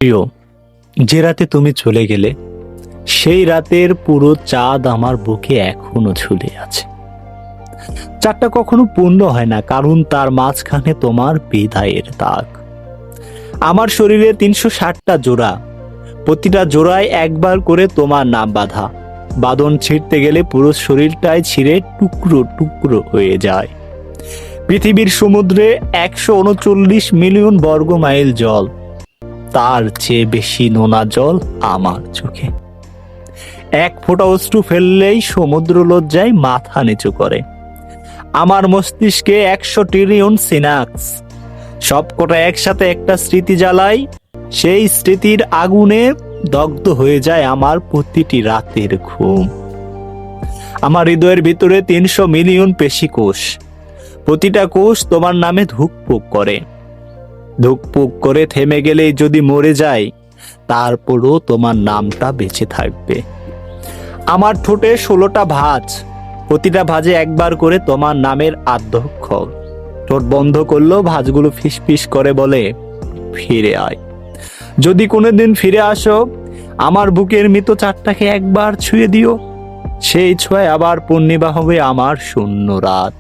প্রিয়, যে রাতে তুমি চলে গেলে সেই রাতের পুরো চাঁদ আমার বুকে এখনো ঝুলে আছে। চাঁদটা কখনো পূর্ণ হয় না, কারণ তার মাঝখানে তোমার বিদায়ের দাগ। আমার শরীরে ৩৬০টা জোড়া, প্রতিটা জোড়ায় একবার করে তোমার নাম বাঁধা। বাঁধন ছিঁড়তে গেলে পুরো শরীরটাই ছিঁড়ে টুকরো টুকরো হয়ে যায়। পৃথিবীর সমুদ্রে ১৩৯ মিলিয়ন বর্গ মাইল জল, তার চেয়ে বেশি নোনা জল আমার চোখে। এক ফোঁটা অশ্রু ফেললেই সমুদ্র লজ্জায় মাথা নিচু করে। আমার মস্তিষ্কে ১০০ ট্রিলিয়ন সিনাক্স, সবকটা একসাথে একটা স্মৃতি জ্বালায়। সেই স্মৃতির আগুনে দগ্ধ হয়ে যায় আমার প্রতিটি রাতের ঘুম। আমার হৃদয়ের ভিতরে ৩০০ মিলিয়ন পেশি কোষ, প্রতিটা কোষ তোমার নামে ধুকপুক করে। ধুকপুক করে থেমে গেলেই যদি মরে যায়, তারপরও তোমার নামটা বেঁচে থাকবে। আমার ঠোঁটে ১৬টা ভাঁজ, প্রতিটা ভাঁজে একবার করে তোমার নামের আদ্যক্ষর। ঠোঁট বন্ধ করলেও ভাঁজগুলো ফিসফিস করে বলে, ফিরে আয়। যদি কোনোদিন ফিরে আসো, আমার বুকের মৃত চাঁদটাকে একবার ছুঁয়ে দিও। সেই ছোঁয়ায় আবার পূর্ণিমা হবে আমার শূন্য রাত।